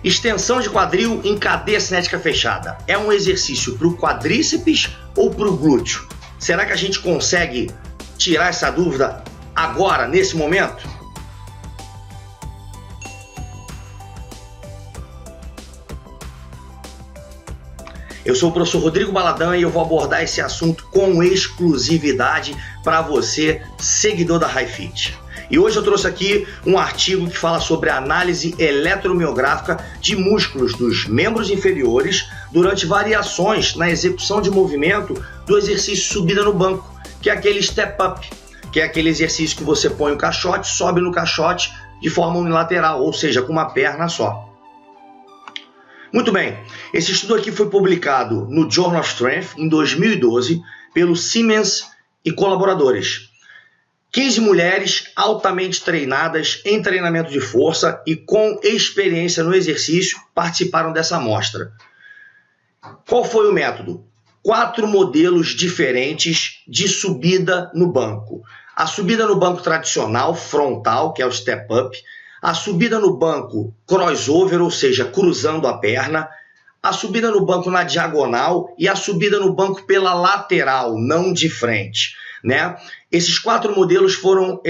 Extensão de quadril em cadeia cinética fechada. É um exercício para o quadríceps ou para o glúteo? Será que a gente consegue tirar essa dúvida agora, nesse momento? Eu sou o professor Rodrigo Baladã e eu vou abordar esse assunto com exclusividade para você, seguidor da HiFit. E hoje eu trouxe aqui um artigo que fala sobre a análise eletromiográfica de músculos dos membros inferiores durante variações na execução de movimento do exercício subida no banco, que é aquele step up, que é aquele exercício que você põe o caixote, sobe no caixote de forma unilateral, ou seja, com uma perna só. Muito bem, esse estudo aqui foi publicado no Journal of Strength em 2012 pelo Siemens e colaboradores. 15 mulheres altamente treinadas em treinamento de força e com experiência no exercício participaram dessa amostra. Qual foi o método? 4 modelos diferentes de subida no banco. A subida no banco tradicional, frontal, que é o step up. A subida no banco crossover, ou seja, cruzando a perna. A subida no banco na diagonal e a subida no banco pela lateral, não de frente, né? Esses 4 modelos foram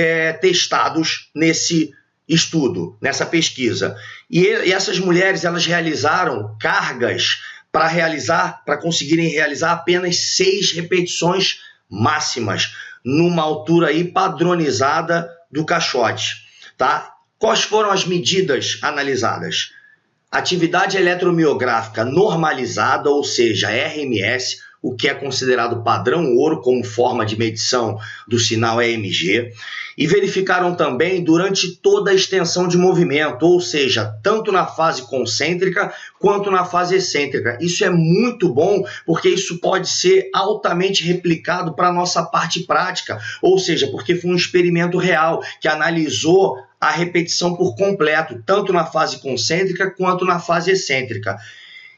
testados nesse estudo, nessa pesquisa. E essas mulheres, elas realizaram cargas para conseguirem realizar apenas 6 repetições máximas, numa altura aí padronizada do caixote, tá? Quais foram as medidas analisadas? Atividade eletromiográfica normalizada, ou seja, RMS, o que é considerado padrão ouro como forma de medição do sinal EMG, e verificaram também durante toda a extensão de movimento, ou seja, tanto na fase concêntrica quanto na fase excêntrica. Isso é muito bom porque isso pode ser altamente replicado para a nossa parte prática, ou seja, porque foi um experimento real que analisou a repetição por completo, tanto na fase concêntrica quanto na fase excêntrica.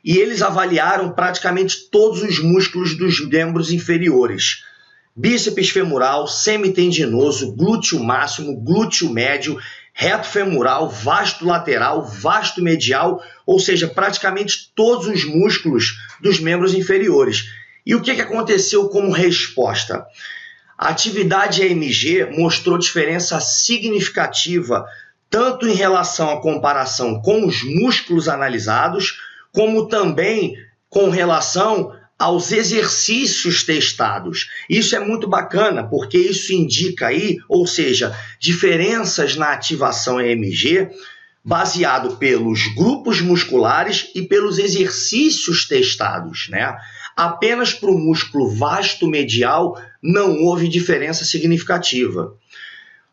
E eles avaliaram praticamente todos os músculos dos membros inferiores. Bíceps femoral, semitendinoso, glúteo máximo, glúteo médio, reto femoral, vasto lateral, vasto medial, ou seja, praticamente todos os músculos dos membros inferiores. E o que aconteceu como resposta? A atividade EMG mostrou diferença significativa, tanto em relação à comparação com os músculos analisados, como também com relação aos exercícios testados. Isso é muito bacana, porque isso indica aí, ou seja, diferenças na ativação EMG, baseado pelos grupos musculares e pelos exercícios testados, né? Apenas para o músculo vasto medial não houve diferença significativa.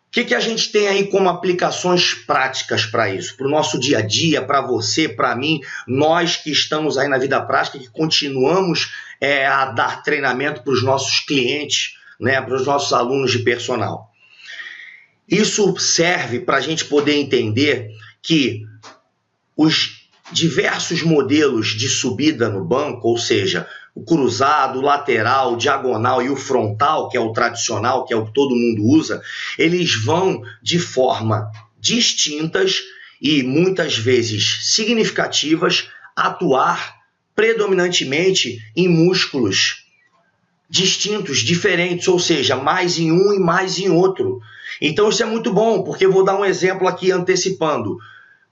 O que a gente tem aí como aplicações práticas para isso? Para o nosso dia a dia, para você, para mim, nós que estamos aí na vida prática, que continuamos a dar treinamento para os nossos clientes, né, para os nossos alunos de personal. Isso serve para a gente poder entender que os diversos modelos de subida no banco, ou seja, o cruzado, o lateral, o diagonal e o frontal, que é o tradicional, que é o que todo mundo usa, eles vão de forma distintas e muitas vezes significativas atuar predominantemente em músculos distintos, diferentes, ou seja, mais em um e mais em outro. Então isso é muito bom, porque eu vou dar um exemplo aqui antecipando.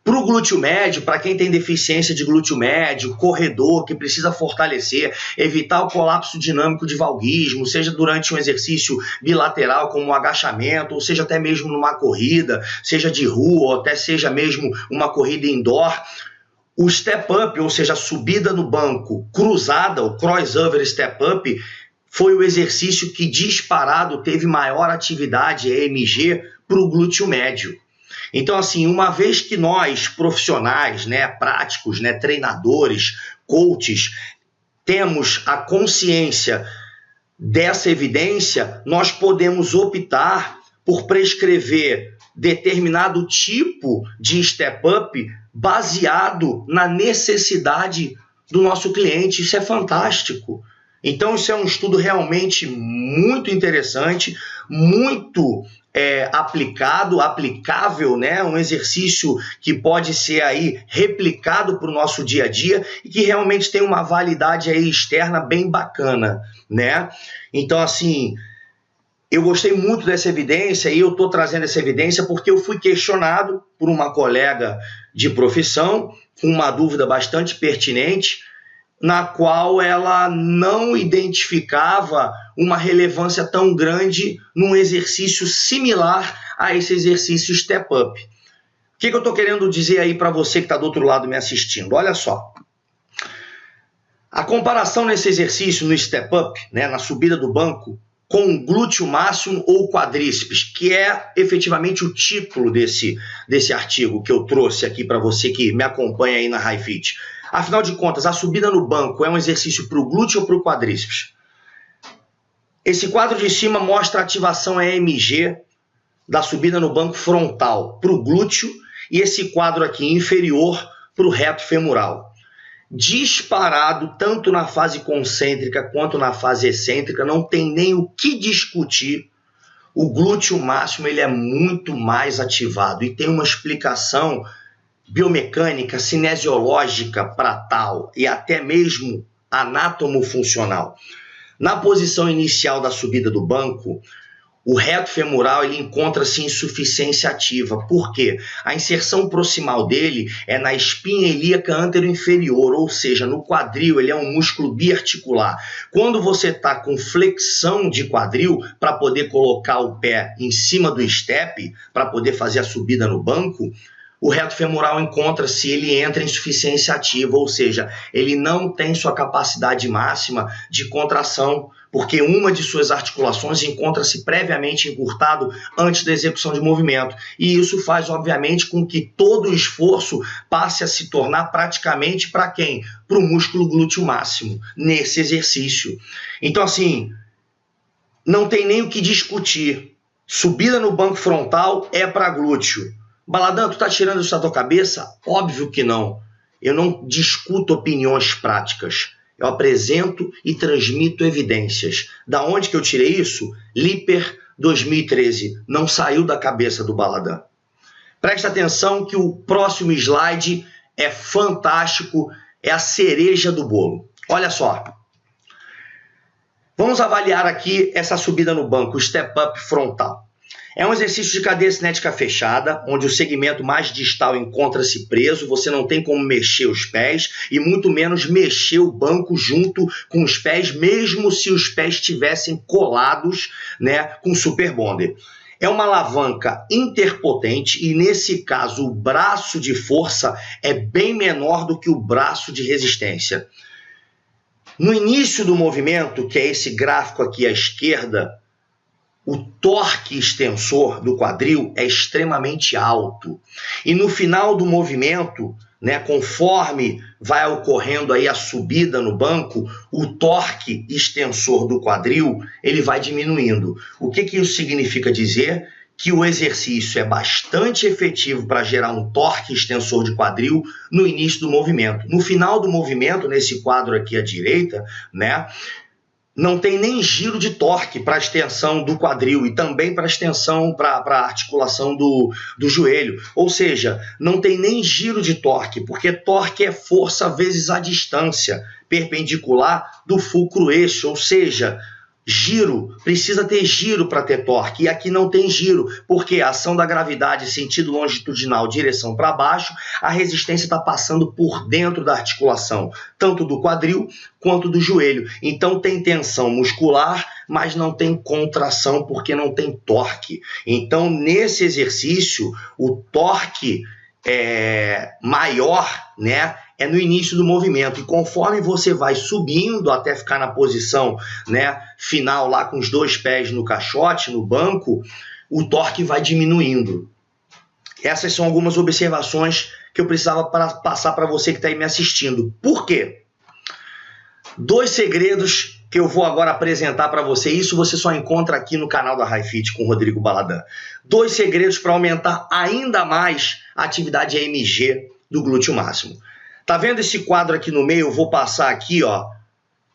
Para o glúteo médio, para quem tem deficiência de glúteo médio, corredor, que precisa fortalecer, evitar o colapso dinâmico de valguismo, seja durante um exercício bilateral como um agachamento, ou seja até mesmo numa corrida, seja de rua, ou até seja mesmo uma corrida indoor, o step up, ou seja, a subida no banco cruzada, o crossover step up, foi o exercício que disparado teve maior atividade EMG para o glúteo médio. Então, assim, uma vez que nós, profissionais, né, práticos, né, treinadores, coaches, temos a consciência dessa evidência, nós podemos optar por prescrever determinado tipo de step-up baseado na necessidade do nosso cliente. Isso é fantástico. Então, isso é um estudo realmente muito interessante, muito aplicável, né? Um exercício que pode ser aí replicado para o nosso dia a dia e que realmente tem uma validade aí externa bem bacana, né? Então, assim, eu gostei muito dessa evidência e eu estou trazendo essa evidência porque eu fui questionado por uma colega de profissão com uma dúvida bastante pertinente, na qual ela não identificava uma relevância tão grande num exercício similar a esse exercício Step Up. O que eu estou querendo dizer aí para você que está do outro lado me assistindo? Olha só. A comparação nesse exercício no Step Up, né, na subida do banco, com o glúteo máximo ou quadríceps, que é efetivamente o título desse artigo que eu trouxe aqui para você que me acompanha aí na HiFit. Afinal de contas, a subida no banco é um exercício para o glúteo ou para o quadríceps? Esse quadro de cima mostra a ativação EMG da subida no banco frontal para o glúteo e esse quadro aqui inferior para o reto femoral. Disparado tanto na fase concêntrica quanto na fase excêntrica, não tem nem o que discutir. O glúteo máximo ele é muito mais ativado e tem uma explicação biomecânica, cinesiológica para tal e até mesmo anatomofuncional. Na posição inicial da subida do banco, o reto femoral ele encontra-se em insuficiência ativa. Por quê? A inserção proximal dele é na espinha ilíaca anteroinferior, ou seja, no quadril, ele é um músculo biarticular. Quando você está com flexão de quadril para poder colocar o pé em cima do step, para poder fazer a subida no banco, o reto femoral encontra-se, ele entra em insuficiência ativa, ou seja, ele não tem sua capacidade máxima de contração, porque uma de suas articulações encontra-se previamente encurtado antes da execução de movimento. E isso faz, obviamente, com que todo o esforço passe a se tornar praticamente para quem? Para o músculo glúteo máximo, nesse exercício. Então, assim, não tem nem o que discutir. Subida no banco frontal é para glúteo. Baladão, tu tá tirando isso da tua cabeça? Óbvio que não. Eu não discuto opiniões práticas. Eu apresento e transmito evidências. Da onde que eu tirei isso? Liper 2013. Não saiu da cabeça do Baladão. Presta atenção que o próximo slide é fantástico. É a cereja do bolo. Olha só. Vamos avaliar aqui essa subida no banco, o Step Up frontal. É um exercício de cadeia cinética fechada, onde o segmento mais distal encontra-se preso, você não tem como mexer os pés e muito menos mexer o banco junto com os pés, mesmo se os pés estivessem colados, né, com super bonder. É uma alavanca interpotente e, nesse caso, o braço de força é bem menor do que o braço de resistência. No início do movimento, que é esse gráfico aqui à esquerda, o torque extensor do quadril é extremamente alto. E no final do movimento, né, conforme vai ocorrendo aí a subida no banco, o torque extensor do quadril ele vai diminuindo. O que isso significa dizer? Que o exercício é bastante efetivo para gerar um torque extensor de quadril no início do movimento. No final do movimento, nesse quadro aqui à direita, né, não tem nem giro de torque para a extensão do quadril e também para a extensão, para a articulação do joelho. Ou seja, não tem nem giro de torque, porque torque é força vezes a distância perpendicular do fulcro eixo, ou seja, giro, precisa ter giro para ter torque, e aqui não tem giro, porque a ação da gravidade sentido longitudinal, direção para baixo, a resistência está passando por dentro da articulação, tanto do quadril quanto do joelho. Então tem tensão muscular, mas não tem contração, porque não tem torque. Então nesse exercício, o torque maior, né, é no início do movimento, e conforme você vai subindo até ficar na posição, né, final lá com os dois pés no caixote, no banco, o torque vai diminuindo. Essas são algumas observações que eu precisava passar para você que está aí me assistindo. Por quê? 2 segredos que eu vou agora apresentar para você, isso você só encontra aqui no canal da HiFit com o Rodrigo Baladão. 2 segredos para aumentar ainda mais a atividade EMG do glúteo máximo. Tá vendo esse quadro aqui no meio? Eu vou passar aqui, ó,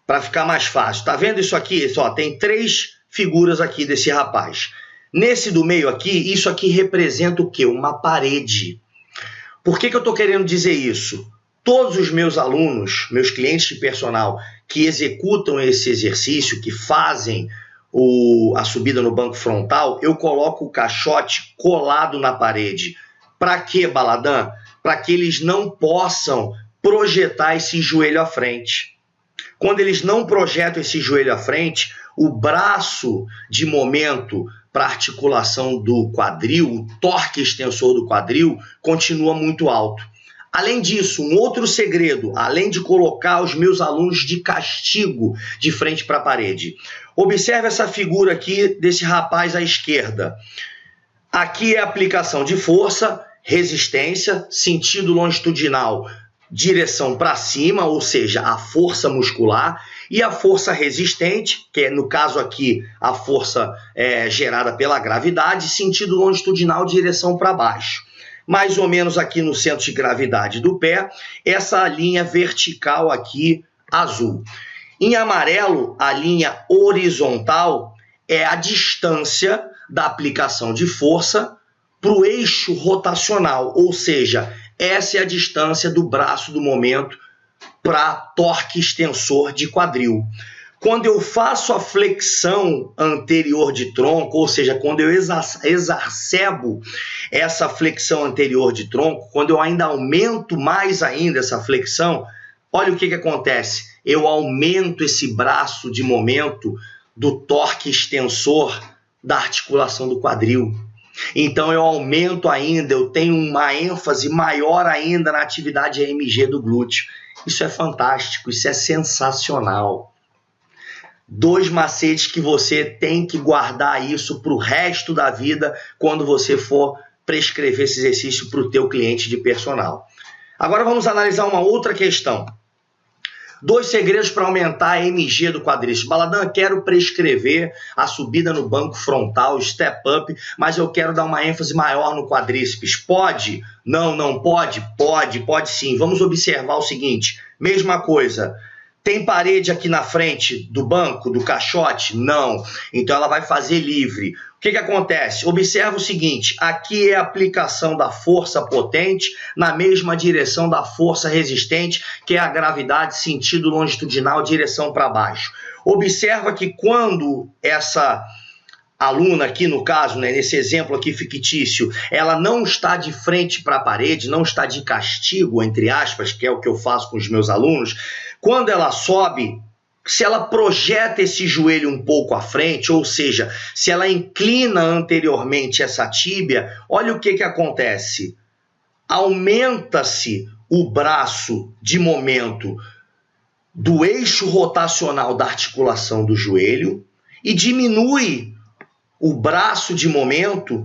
para ficar mais fácil. Tá vendo isso aqui? Só tem 3 figuras aqui desse rapaz. Nesse do meio aqui, isso aqui representa o quê? Uma parede. Por que eu estou querendo dizer isso? Todos os meus alunos, meus clientes de personal que executam esse exercício, que fazem a subida no banco frontal, eu coloco o caixote colado na parede. Para quê, Baladã? Para que eles não possam projetar esse joelho à frente. Quando eles não projetam esse joelho à frente, o braço de momento para a articulação do quadril, o torque extensor do quadril, continua muito alto. Além disso, um outro segredo, além de colocar os meus alunos de castigo de frente para a parede. Observe essa figura aqui desse rapaz à esquerda. Aqui é a aplicação de força, resistência, sentido longitudinal, direção para cima, ou seja, a força muscular, e a força resistente, que é, no caso aqui, a força gerada pela gravidade, sentido longitudinal, direção para baixo. Mais ou menos aqui no centro de gravidade do pé, essa linha vertical aqui, azul. Em amarelo, a linha horizontal é a distância da aplicação de força para o eixo rotacional, ou seja, essa é a distância do braço do momento para torque extensor de quadril. Quando eu faço a flexão anterior de tronco, ou seja, quando eu exacerbo essa flexão anterior de tronco, quando eu ainda aumento mais ainda essa flexão, olha o que acontece. Eu aumento esse braço de momento do torque extensor da articulação do quadril. Então eu aumento ainda, eu tenho uma ênfase maior ainda na atividade AMG do glúteo. Isso é fantástico, isso é sensacional. 2 macetes que você tem que guardar isso para o resto da vida quando você for prescrever esse exercício para o teu cliente de personal. Agora vamos analisar uma outra questão. 2 segredos para aumentar a MG do quadríceps. Baladã, quero prescrever a subida no banco frontal, step up, mas eu quero dar uma ênfase maior no quadríceps. Pode? Não, não pode? Pode sim. Vamos observar o seguinte, mesma coisa. Tem parede aqui na frente do banco, do caixote? Não. Então ela vai fazer livre. O que acontece? Observa o seguinte, aqui é a aplicação da força potente na mesma direção da força resistente, que é a gravidade, sentido longitudinal, direção para baixo. Observa que quando essa aluna aqui, no caso, né, nesse exemplo aqui fictício, ela não está de frente para a parede, não está de castigo, entre aspas, que é o que eu faço com os meus alunos. Quando ela sobe, se ela projeta esse joelho um pouco à frente, ou seja, se ela inclina anteriormente essa tíbia, olha o que acontece. Aumenta-se o braço de momento do eixo rotacional da articulação do joelho e diminui o braço de momento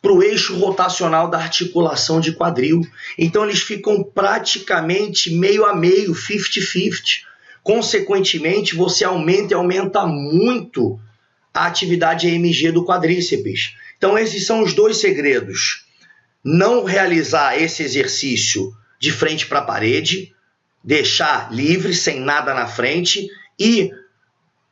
para o eixo rotacional da articulação de quadril. Então eles ficam praticamente meio a meio, 50-50. Consequentemente, você aumenta e aumenta muito a atividade AMG do quadríceps. Então esses são os 2 segredos. Não realizar esse exercício de frente para a parede, deixar livre, sem nada na frente e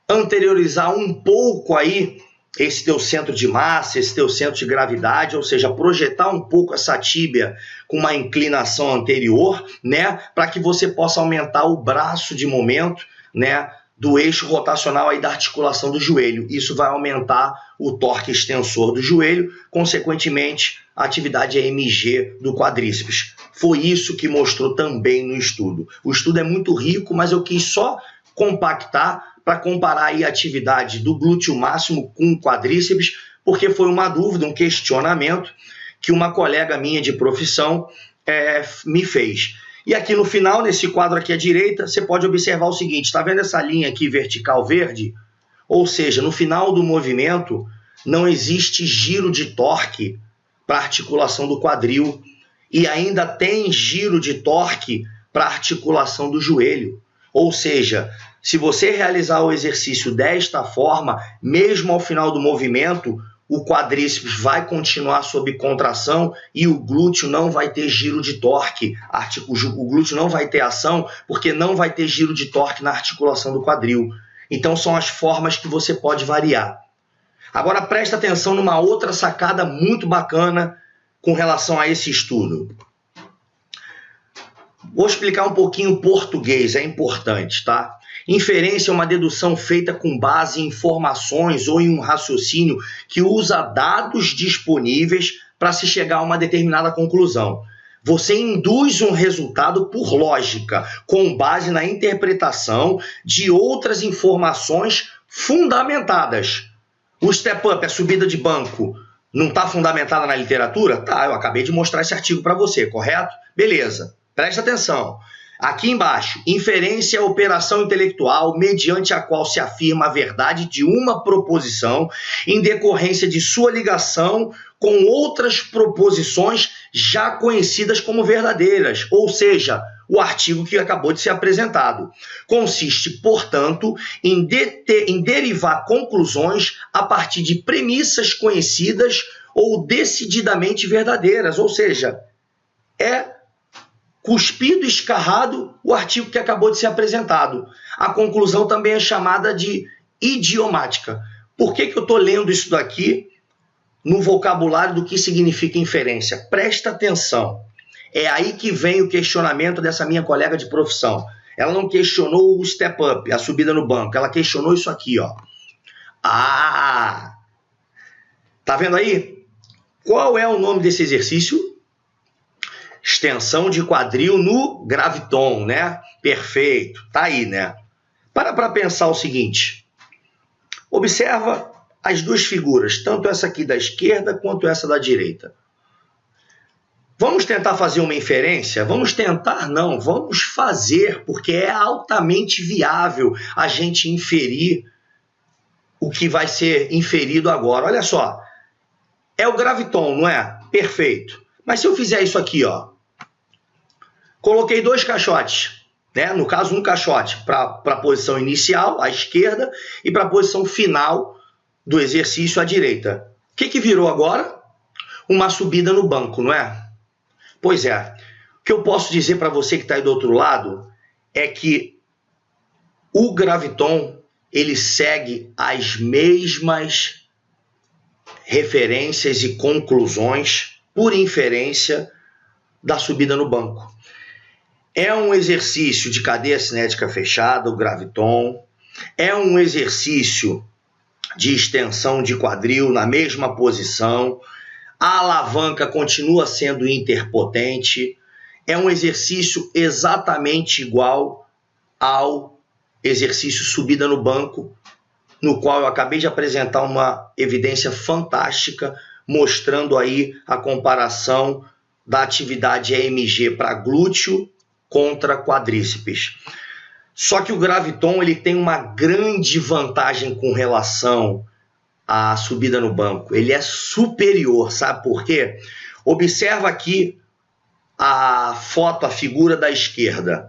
anteriorizar um pouco aí esse teu centro de massa, esse teu centro de gravidade, ou seja, projetar um pouco essa tíbia com uma inclinação anterior, né, para que você possa aumentar o braço de momento, né, do eixo rotacional aí da articulação do joelho. Isso vai aumentar o torque extensor do joelho, consequentemente, a atividade AMG do quadríceps. Foi isso que mostrou também no estudo. O estudo é muito rico, mas eu quis só compactar para comparar aí a atividade do glúteo máximo com o quadríceps, porque foi uma dúvida, um questionamento que uma colega minha de profissão me fez. E aqui no final, nesse quadro aqui à direita, você pode observar o seguinte, está vendo essa linha aqui vertical verde? Ou seja, no final do movimento, não existe giro de torque para a articulação do quadril e ainda tem giro de torque para a articulação do joelho. Ou seja, se você realizar o exercício desta forma, mesmo ao final do movimento, o quadríceps vai continuar sob contração e o glúteo não vai ter giro de torque. O glúteo não vai ter ação porque não vai ter giro de torque na articulação do quadril. Então são as formas que você pode variar. Agora presta atenção numa outra sacada muito bacana com relação a esse estudo. Vou explicar um pouquinho o português, é importante, tá? Inferência é uma dedução feita com base em informações ou em um raciocínio que usa dados disponíveis para se chegar a uma determinada conclusão. Você induz um resultado por lógica, com base na interpretação de outras informações fundamentadas. O step up, a subida de banco, não está fundamentada na literatura? Tá, eu acabei de mostrar esse artigo para você, correto? Beleza, presta atenção. Aqui embaixo, inferência é a operação intelectual mediante a qual se afirma a verdade de uma proposição em decorrência de sua ligação com outras proposições já conhecidas como verdadeiras, ou seja, o artigo que acabou de ser apresentado. Consiste, portanto, em derivar conclusões a partir de premissas conhecidas ou decididamente verdadeiras, ou seja, é cuspido e escarrado o artigo que acabou de ser apresentado. A conclusão também é chamada de idiomática. Por que eu estou lendo isso daqui no vocabulário do que significa inferência? Presta atenção. É aí que vem o questionamento dessa minha colega de profissão. Ela não questionou o step up, a subida no banco. Ela questionou isso aqui, ó. Ah! Tá vendo aí? Qual é o nome desse exercício? Extensão de quadril no graviton, né? Perfeito, tá aí, né? Para pensar o seguinte. Observa as duas figuras, tanto essa aqui da esquerda quanto essa da direita. Vamos tentar fazer uma inferência? Vamos tentar? Não, vamos fazer, porque é altamente viável a gente inferir o que vai ser inferido agora. Olha só, é o graviton, não é? Perfeito. Mas se eu fizer isso aqui, ó, coloquei dois caixotes, né? No caso, um caixote para a posição inicial, à esquerda, e para a posição final do exercício, à direita. O que virou agora? Uma subida no banco, não é? Pois é. O que eu posso dizer para você que está aí do outro lado é que o graviton, ele segue as mesmas referências e conclusões por inferência da subida no banco. É um exercício de cadeia cinética fechada, o graviton. É um exercício de extensão de quadril na mesma posição. A alavanca continua sendo interpotente. É um exercício exatamente igual ao exercício subida no banco, no qual eu acabei de apresentar uma evidência fantástica, mostrando aí a comparação da atividade EMG para glúteo contra quadríceps. Só que o graviton, ele tem uma grande vantagem com relação à subida no banco. Ele é superior, sabe por quê? Observa aqui a foto, a figura da esquerda.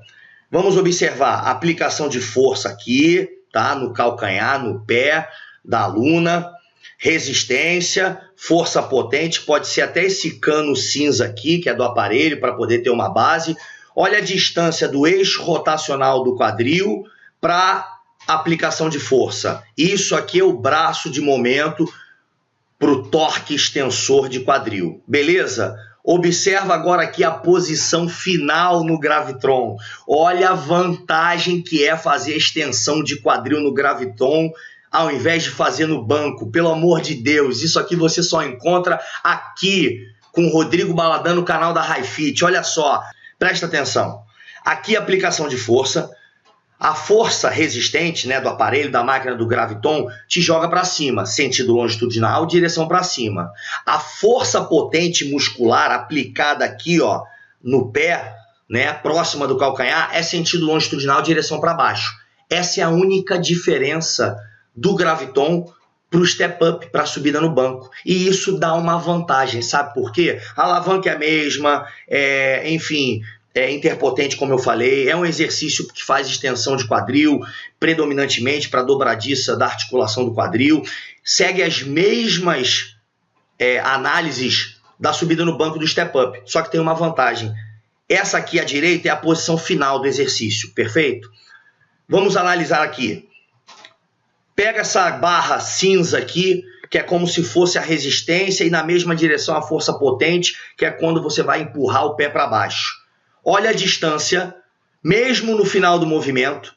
Vamos observar a aplicação de força aqui, tá? No calcanhar, no pé da aluna. Resistência, força potente, pode ser até esse cano cinza aqui, que é do aparelho, para poder ter uma base. Olha a distância do eixo rotacional do quadril para aplicação de força. Isso aqui é o braço de momento para o torque extensor de quadril. Beleza? Observa agora aqui a posição final no gravitron. Olha a vantagem que é fazer a extensão de quadril no graviton ao invés de fazer no banco. Pelo amor de Deus, isso aqui você só encontra aqui com o Rodrigo Baladã no canal da HiFit. Olha só, presta atenção. Aqui a aplicação de força. A força resistente, né, do aparelho, da máquina do graviton, te joga para cima, sentido longitudinal, direção para cima. A força potente muscular aplicada aqui, ó, no pé, né, próxima do calcanhar, é sentido longitudinal, direção para baixo. Essa é a única diferença do graviton para o step up, para a subida no banco. E isso dá uma vantagem, sabe por quê? A alavanca é a mesma, enfim, é interpotente, como eu falei, é um exercício que faz extensão de quadril, predominantemente para a dobradiça da articulação do quadril, segue as mesmas análises da subida no banco do step up, só que tem uma vantagem. Essa aqui à direita é a posição final do exercício, perfeito? Vamos analisar aqui. Pega essa barra cinza aqui que é como se fosse a resistência, e na mesma direção a força potente, que é quando você vai empurrar o pé para baixo. Olha a distância, mesmo no final do movimento,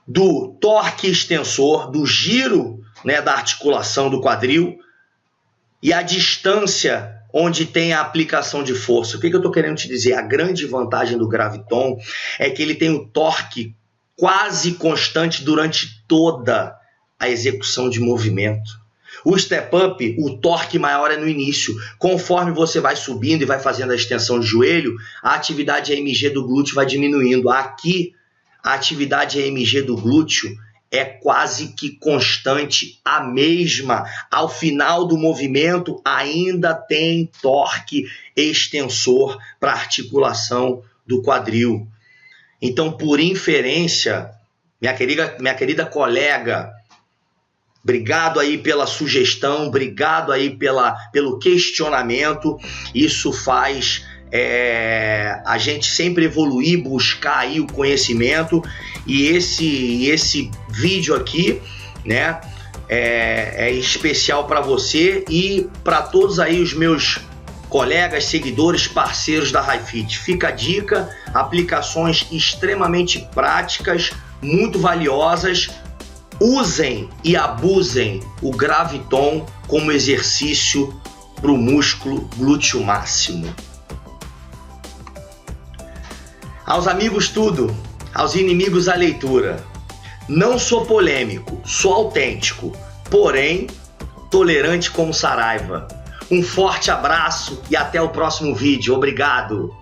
do torque extensor, do giro, né, da articulação do quadril, e a distância onde tem a aplicação de força. O que eu estou querendo te dizer? A grande vantagem do Graviton é que ele tem o torque quase constante durante toda a execução de movimento. O step up, o torque maior é no início. Conforme você vai subindo e vai fazendo a extensão de joelho, a atividade AMG do glúteo vai diminuindo. Aqui, a atividade AMG do glúteo é quase que constante, a mesma. Ao final do movimento, ainda tem torque extensor para articulação do quadril. Então, por inferência, minha querida colega, obrigado aí pela sugestão, obrigado aí pelo questionamento. Isso faz a gente sempre evoluir, buscar aí o conhecimento. E esse vídeo aqui, né, é especial para você e para todos aí os meus colegas, seguidores, parceiros da HiFit. Fica a dica, aplicações extremamente práticas, muito valiosas. Usem e abusem o Graviton como exercício para o músculo glúteo máximo. Aos amigos tudo, aos inimigos a leitura. Não sou polêmico, sou autêntico, porém tolerante como Saraiva. Um forte abraço e até o próximo vídeo. Obrigado!